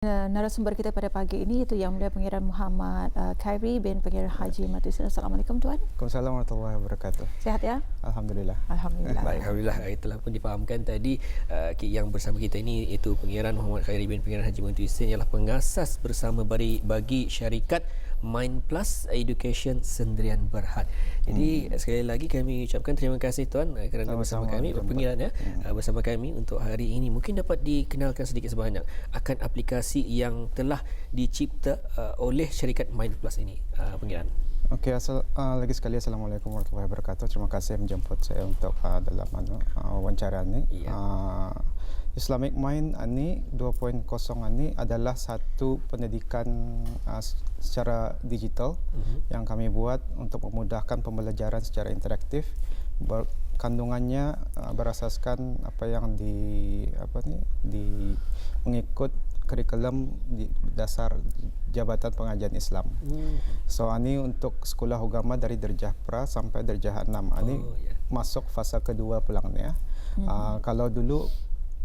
Narasumber kita pada pagi ini itu Yang Mulia Pangeran Muhammad Khairi bin Pangeran Haji Matusin. Assalamualaikum Tuan. Waalaikumsalam warahmatullahi wabarakatuh. Sihat ya? Alhamdulillah. Alhamdulillah. Baik, Alhamdulillah. Itulah pun difahamkan tadi yang bersama kita ini iaitu Pangeran Muhammad Khairi bin Pangeran Haji Matusin ialah pengasas bersama bagi syarikat Mind Plus Education Sendirian Berhad. Jadi sekali lagi kami ucapkan terima kasih Tuan kerana bersama kami Pangeran bersama kami untuk hari ini. Mungkin dapat dikenalkan sedikit sebanyak akan aplikasi yang telah dicipta oleh syarikat Mind Plus ini, Pangeran. Okey, lagi sekali Assalamualaikum warahmatullahi wabarakatuh. Terima kasih menjemput saya untuk dalam wawancara ini. Ya. Islamic Mind ini 2.0 ini adalah satu pendidikan secara digital yang kami buat untuk memudahkan pembelajaran secara interaktif. Kandungannya berasaskan apa yang mengikut kurikulum di dasar Jabatan Pengajian Islam. So ini untuk sekolah agama dari darjah pra sampai darjah 6. Ini masuk fasa kedua pulangnya. Kalau dulu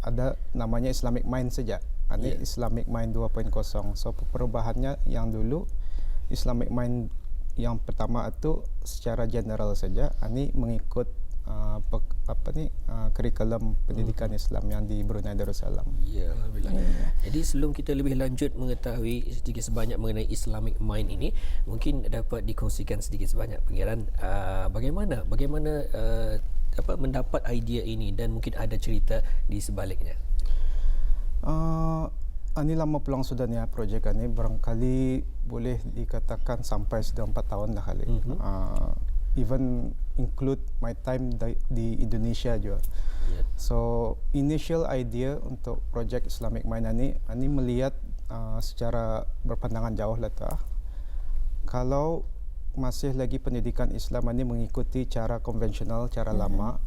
ada namanya Islamic Mind saja. Ini Islamic Mind 2.0. So perubahannya yang dulu Islamic Mind yang pertama itu secara general saja. Ini mengikut kurikulum pendidikan Islam yang di Brunei Darussalam. Ya, alhamdulillah. Jadi sebelum kita lebih lanjut mengetahui sedikit sebanyak mengenai Islamic Mind ini, mungkin dapat dikongsikan sedikit sebanyak Pangeran bagaimana mendapat idea ini dan mungkin ada cerita di sebaliknya. Ini lama pulang sudah ni projek ini, barangkali boleh dikatakan sampai sudah 4 tahun dah kali. Even include my time di Indonesia juga. So initial idea untuk projek Islamic Mind ini melihat secara berpandangan jauh lah tak. Kalau masih lagi pendidikan Islam ini mengikuti cara konvensional, cara lama,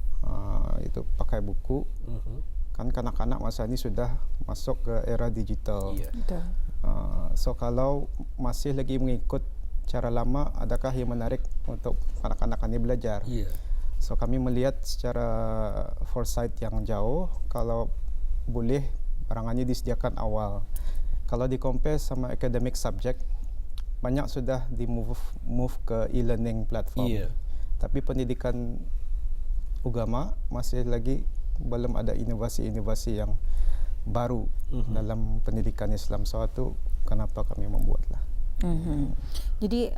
itu pakai buku. Kan kanak-kanak masa ini sudah masuk ke era digital. So kalau masih lagi mengikut cara lama, adakah yang menarik untuk anak-anak ini belajar? So kami melihat secara foresight yang jauh, kalau boleh barangannya disediakan awal. Kalau di-compare sama academic subject, banyak sudah move ke e-learning platform. Tapi pendidikan agama masih lagi belum ada inovasi-inovasi yang baru dalam pendidikan Islam. So itu kenapa kami membuatlah. Jadi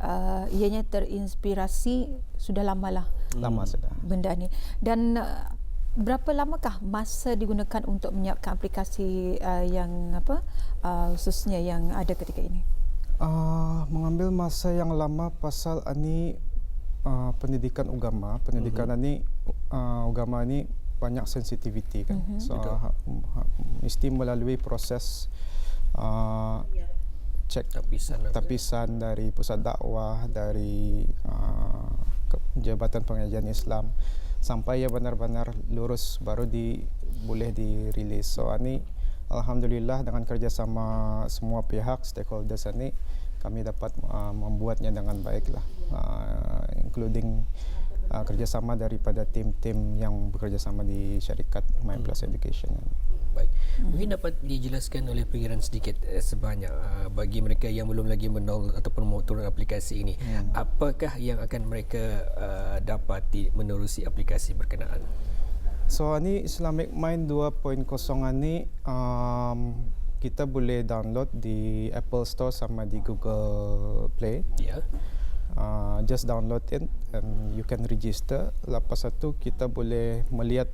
ianya terinspirasi sudah lamalah. Lama sudah. Benda ni. Dan berapa lamakah masa digunakan untuk menyiapkan aplikasi yang khususnya yang ada ketika ini? Mengambil masa yang lama pasal ini pendidikan agama. Pendidikan ini agama ini banyak sensitiviti kan. So mesti melalui proses cek tapisan dari pusat dakwah, dari Jabatan Pengajian Islam sampai ya benar-benar lurus baru boleh dirilis. So ini alhamdulillah dengan kerjasama semua pihak stakeholders ini kami dapat membuatnya dengan baiklah, including kerjasama daripada tim-tim yang bekerjasama di syarikat Mind Plus Education. Baik. Mungkin dapat dijelaskan oleh Pangeran sedikit sebanyak bagi mereka yang belum lagi mendownload ataupun mau turun aplikasi ini. Apakah yang akan mereka dapat menerusi aplikasi berkenaan? So ini Islamic Mind 2.0 ini kita boleh download di Apple Store sama di Google Play. Just download it and you can register. Lepas itu kita boleh melihat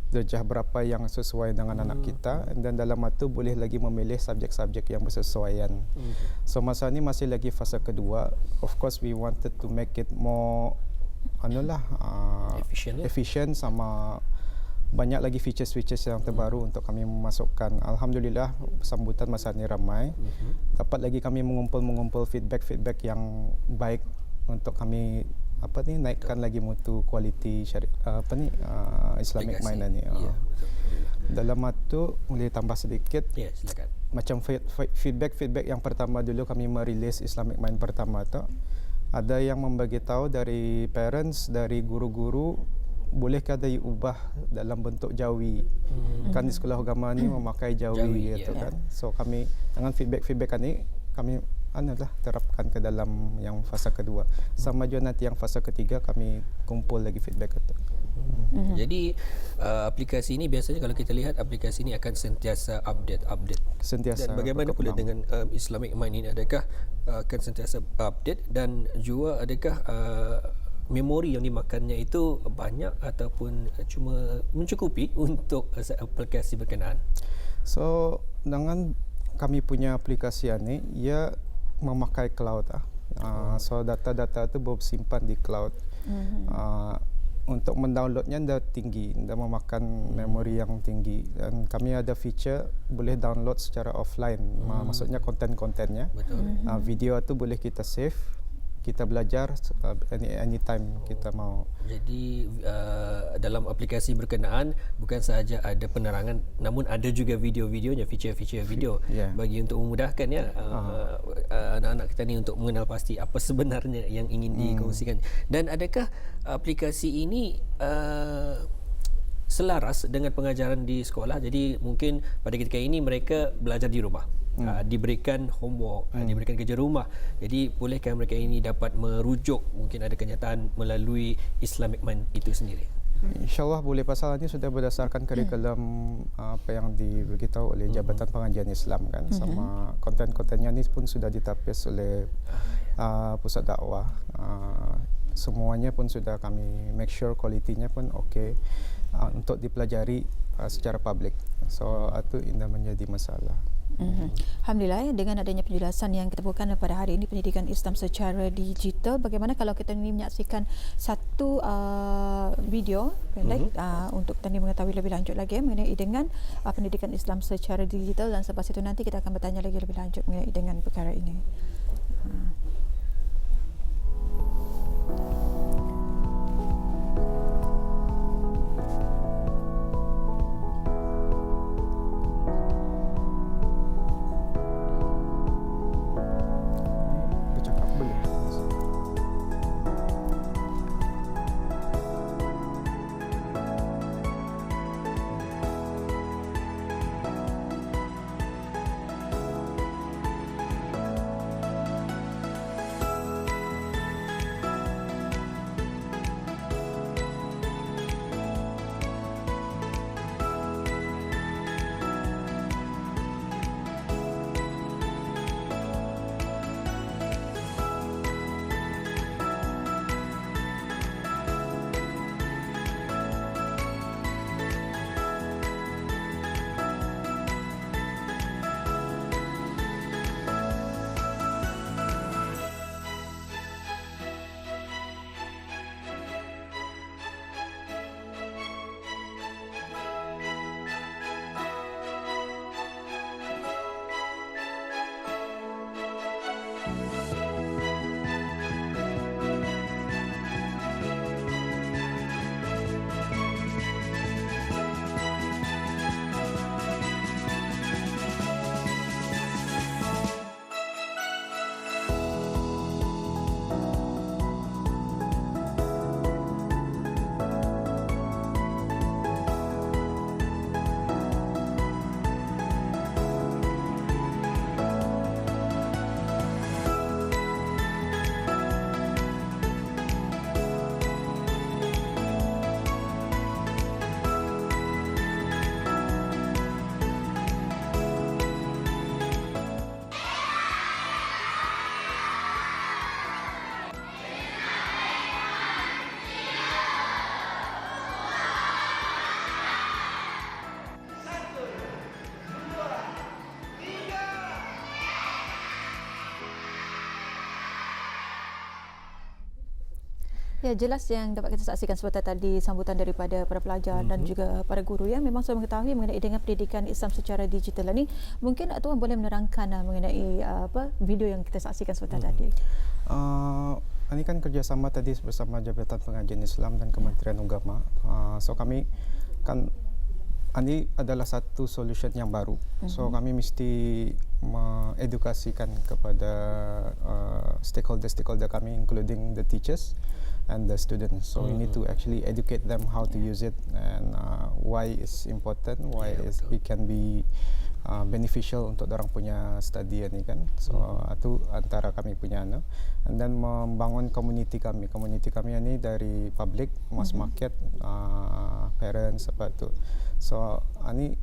darjah berapa yang sesuai dengan anak kita, dan dalam itu boleh lagi memilih subjek-subjek yang bersesuaian. So masa ni masih lagi fasa kedua. Of course we wanted to make it more efficient sama banyak lagi features-features yang terbaru untuk kami memasukkan. Alhamdulillah sambutan masa ni ramai. Dapat lagi kami mengumpul feedback yang baik untuk kami naikkan lagi mutu kualiti Islamic Mind ini. Dalam itu boleh tambah sedikit. Silakan. Macam feedback yang pertama dulu kami merilis Islamic Mind pertama tu, ada yang membagi tahu dari parents, dari guru-guru bolehkah diubah dalam bentuk jawi. Kan di sekolah agama ni memakai jawi, Jawi, gitu ya. kan. So kami dengan feedback ni kami terapkan ke dalam yang fasa kedua. Sama juga nanti yang fasa ketiga kami kumpul lagi feedback itu. Jadi aplikasi ini biasanya kalau kita lihat aplikasi ini akan sentiasa update. Sentiasa Dan bagaimana pula berkembang. dengan Islamic Mind ini, adakah akan sentiasa update dan juga adakah memori yang dimakannya itu banyak ataupun cuma mencukupi untuk aplikasi berkenaan? So dengan kami punya aplikasi ni, ia memakai cloud. So data-data itu bersimpan di cloud. Untuk mendownloadnya dah tinggi, dah memakan memori yang tinggi, dan kami ada feature boleh download secara offline. Maksudnya konten-kontennya. Betul. Video tu boleh kita save, kita belajar anytime kita mau. Jadi dalam aplikasi berkenaan bukan sahaja ada penerangan, namun ada juga video-videonya, feature-feature video bagi untuk memudahkan ya anak-anak kita ni untuk mengenal pasti apa sebenarnya yang ingin dikongsikan. Dan adakah aplikasi ini selaras dengan pengajaran di sekolah? Jadi mungkin pada ketika ini mereka belajar di rumah. Diberikan homework, diberikan kerja rumah. Jadi bolehkah mereka ini dapat merujuk mungkin ada kenyataan melalui Islamic Mind itu sendiri? InsyaAllah boleh, pasal ini sudah berdasarkan kurikulum apa yang diberitahu oleh Jabatan Pengajian Islam kan, sama konten-kontennya ni pun sudah ditapis oleh pusat dakwah. Semuanya pun sudah kami make sure kualitinya pun okey untuk dipelajari secara public. So itu tidak menjadi masalah. Alhamdulillah, dengan adanya penjelasan yang kita buatkan pada hari ini, pendidikan Islam secara digital, bagaimana kalau kita ini menyaksikan satu video pendek untuk kita mengetahui lebih lanjut lagi mengenai dengan pendidikan Islam secara digital, dan selepas itu nanti kita akan bertanya lagi lebih lanjut mengenai dengan perkara ini. Bercakap boleh. Ya, jelas yang dapat kita saksikan sebentar tadi sambutan daripada para pelajar dan juga para guru yang memang sudah mengetahui mengenai dengan pendidikan Islam secara digital ini. Mungkin Tuan boleh menerangkan mengenai video yang kita saksikan sebentar tadi. Ini kan kerjasama tadi bersama Jabatan Pengajian Islam dan Kementerian Agama. So kami kan ini adalah satu solution yang baru. So kami mesti mengedukasikan kepada stakeholder kami, including the teachers, and the students. So we need to actually educate them how to use it and why it's important, why it can be beneficial untuk orang punya study ni kan. So itu antara kami punya and then membangun community kami ni dari public, mass market, parents apa tu. So ini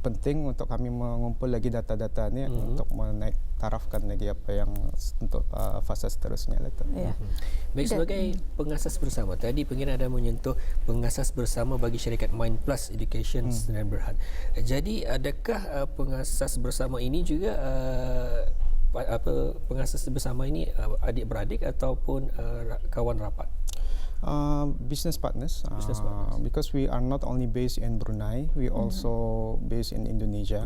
penting untuk kami mengumpul lagi data-data ni untuk menaik tarafkan lagi apa yang untuk fasa seterusnya lah tu. Baik, sebagai pengasas bersama, tadi pengiran ada menyentuh pengasas bersama bagi syarikat Mind Plus Education Sdn Bhd. Jadi adakah pengasas bersama ini juga pengasas bersama ini adik-beradik ataupun kawan rapat? Business partners, because we are not only based in Brunei, we also based in Indonesia.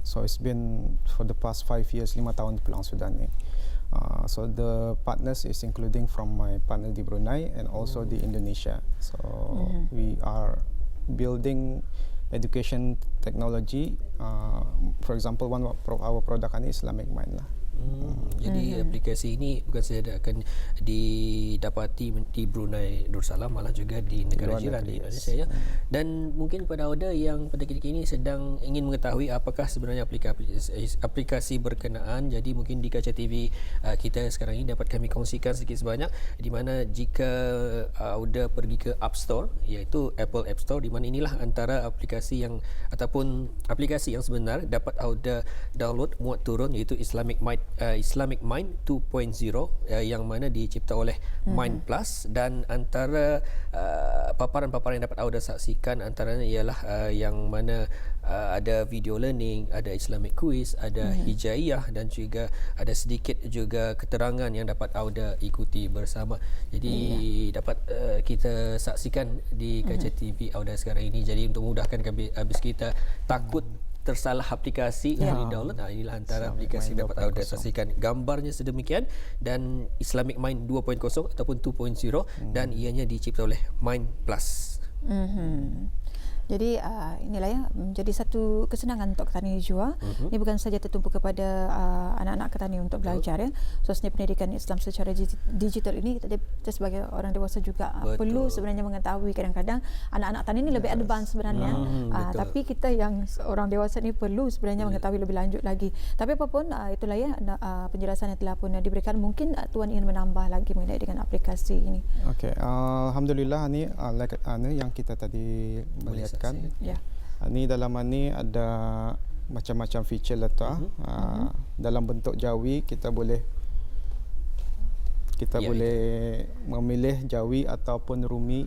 So it's been for the past 5 years, 5 tahun pulang sudah ni. So the partners is including from my partner di Brunei and also di Indonesia. So we are building education technology. For example, one of our product ini Islamic Mind lah. Jadi aplikasi ini bukan sahaja akan didapati di Brunei Darussalam, malah juga di negara jiran di Indonesia ya. Dan mungkin pada Auda yang pada ketika ini sedang ingin mengetahui apakah sebenarnya aplikasi berkenaan, jadi mungkin di Kaca TV kita sekarang ini dapat kami kongsikan sedikit sebanyak, di mana jika Auda pergi ke App Store, iaitu Apple App Store, di mana inilah antara aplikasi yang ataupun aplikasi yang sebenar dapat Auda download, muat turun, iaitu Islamic Mind 2.0 yang mana dicipta oleh Mind Plus. Dan antara paparan-paparan yang dapat Auda saksikan antaranya ialah yang mana ada video learning, ada Islamic quiz, ada hijaiyah dan juga ada sedikit juga keterangan yang dapat Auda ikuti bersama. Jadi dapat kita saksikan di Kaca TV Auda sekarang ini. Jadi untuk memudahkan habis kita takut tersalah aplikasi yang di-download, inilah antara aplikasi yang dapat Auda saksikan. Gambarnya sedemikian, dan Islamic Mind 2.0 ataupun 2.0 dan ianya dicipta oleh Mind Plus. Jadi inilah ya menjadi satu kesenangan untuk petani jua. Ini bukan saja tertumpu kepada anak-anak petani untuk belajar ya. Khususnya pendidikan Islam secara digital ini, kita sebagai orang dewasa juga perlu sebenarnya mengetahui. Kadang-kadang anak-anak petani ini lebih advance sebenarnya. Tapi kita yang orang dewasa ini perlu sebenarnya mengetahui lebih lanjut lagi. Tapi apapun itulah ya penjelasan yang telah pun diberikan. Mungkin Tuan ingin menambah lagi mengenai dengan aplikasi ini. Okay, alhamdulillah ni yang kita tadi melihat kan. Ini dalam ni ada macam-macam feature lah tu. Dalam bentuk jawi kita boleh memilih jawi ataupun rumi,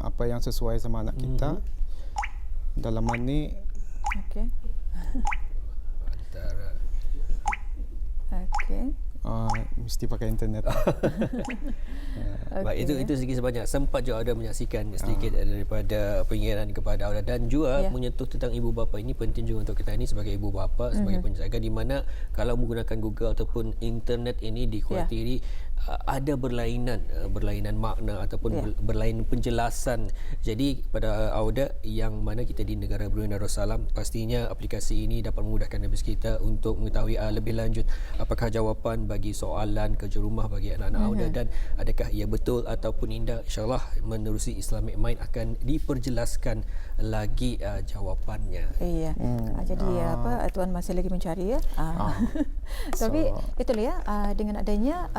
apa yang sesuai sama anak kita. Dalam ni mesti pakai internet. Baik, itu sedikit sebanyak. Sempat juga Auda menyaksikan sedikit daripada pengiran kepada Auda, dan juga menyentuh tentang ibu bapa. Ini penting juga untuk kita ini sebagai ibu bapa, sebagai penjaga, di mana kalau menggunakan Google ataupun internet ini dikhawatiri ada berlainan makna ataupun berlainan penjelasan. Jadi pada Auda yang mana kita di negara Brunei Darussalam, pastinya aplikasi ini dapat memudahkan habis kita untuk mengetahui lebih lanjut apakah jawapan bagi soalan kerja rumah bagi anak-anak Auda, dan adakah ia betul ataupun indah. InsyaAllah menerusi Islamic Mind akan diperjelaskan lagi jawapannya. Iya. Jadi Tuan masih lagi mencari ya. Tapi itulah ya, dengan adanya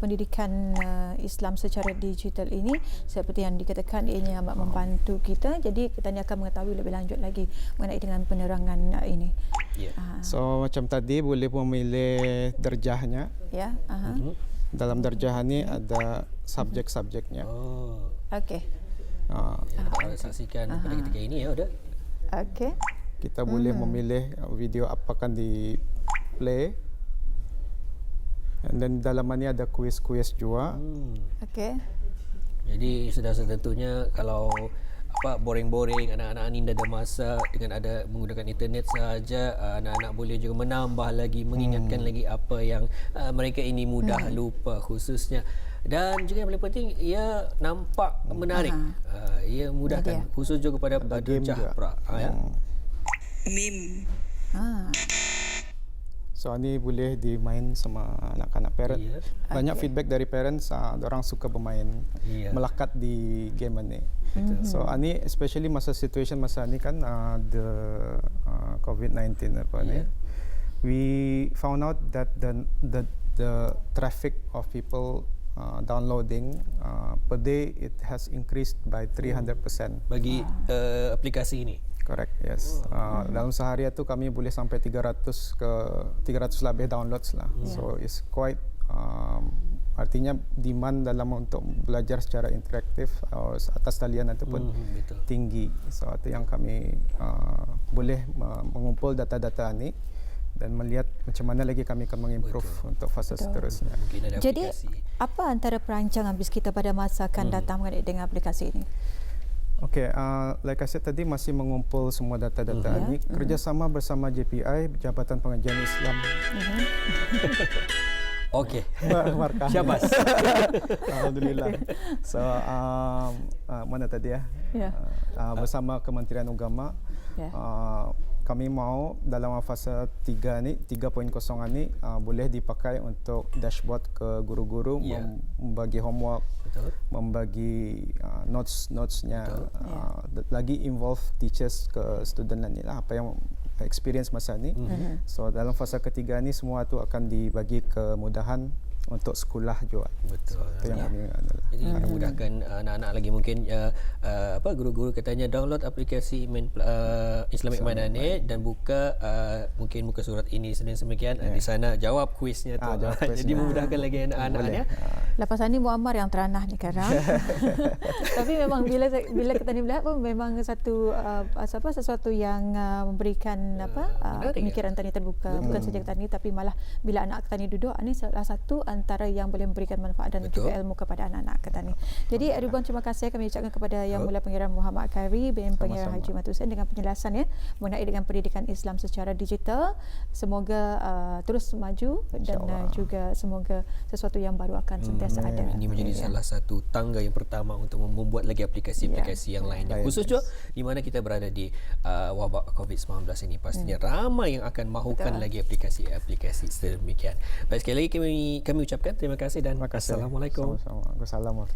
pendidikan Islam secara digital ini, seperti yang dikatakan, ianya amat membantu kita. Jadi kita ni akan mengetahui lebih lanjut lagi mengenai dengan penerangan ini. So macam tadi boleh memilih darjahnya. Dalam darjah ni ada subjek-subjeknya. Okey. Dapat saksikan pada ketika ini ya Auda. Okey. Kita boleh memilih video apa akan di play. Dan dalam ni ada kuis-kuis juga. Okey. Jadi sudah tentunya kalau boring-boring, anak-anak ni dah ada masa dengan ada menggunakan internet sahaja, anak-anak boleh juga menambah lagi, mengingatkan lagi apa yang mereka ini mudah lupa khususnya. Dan juga yang paling penting, ia nampak menarik. Ia mudahkan khusus juga kepada Jahpra. Mim. So ini boleh dimain sama anak-anak parent. Iya. Banyak feedback dari parents, orang suka bermain, Iya. melekat di game ini. Betul. So ini especially masa situation masa ni kan the COVID-19 apa ni. Yeah. We found out that the traffic of people downloading per day it has increased by 300%. Bagi aplikasi ini. Correct, yes. Dalam sehari itu kami boleh sampai 300 lebih downloads lah. So it's quite artinya demand dalam untuk belajar secara interaktif atas talian ataupun Betul. tinggi. So itu yang kami boleh mengumpul data-data ini dan melihat macam mana lagi kami akan mengimprove untuk fasa seterusnya. Mungkin ada Jadi aplikasi. apa antara perancangan bis kita pada masa akan datang mengenai dengan aplikasi ini? Okay, like I said tadi masih mengumpul semua data-data ini kerjasama bersama JPI Jabatan Pengajian Islam. Okey. Markah. Syabas. Alhamdulillah. So mana tadi ya? Ya. Bersama Kementerian Agama. Ya. Kami mau dalam fasa 3 ni 3.0 ni boleh dipakai untuk dashboard ke guru-guru Ya. membagi homework, Betul. membagi notes-nya, lagi involve teachers ke student ni lah apa yang experience masa ni. So dalam fasa ketiga ni semua tu akan dibagi kemudahan untuk sekolah juga. Betul. Itu yang kami adalah. Jadi memudahkan anak-anak lagi mungkin guru-guru katanya download aplikasi Islamic Madani dan buka mungkin muka surat ini sedemikian di sana jawab kuisnya tu. Jawab kuisnya. Jadi memudahkan lagi anak-anaknya. Lepas ni Muammar yang teranah ni sekarang. Tapi memang bila kita ni melihat pun memang sesuatu yang memberikan pemikiran tani terbuka. Bukan saja tani tapi malah bila anak tani duduk ini salah satu antara yang boleh memberikan manfaat dan Betul. juga ilmu kepada anak-anak tani. Jadi Ridwan, terima kasih kami ucapkan kepada Yang Mulia Pangeran Muhammad Khairi BM Pangeran Haji Matu Hussein dengan penjelasan mengenai dengan pendidikan Islam secara digital. Semoga terus maju dan juga semoga sesuatu yang baru akan sentiasa ada. Ini menjadi salah satu tangga yang pertama untuk membuat lagi aplikasi-aplikasi yang lainnya. Khusus juga di mana kita berada di wabak COVID-19 ini, pastinya ramai yang akan mahukan lagi aplikasi-aplikasi sedemikian. Baik, sekali lagi kami ucapkan terima kasih dan Terima kasih. Assalamualaikum. Sama-sama. Assalamualaikum.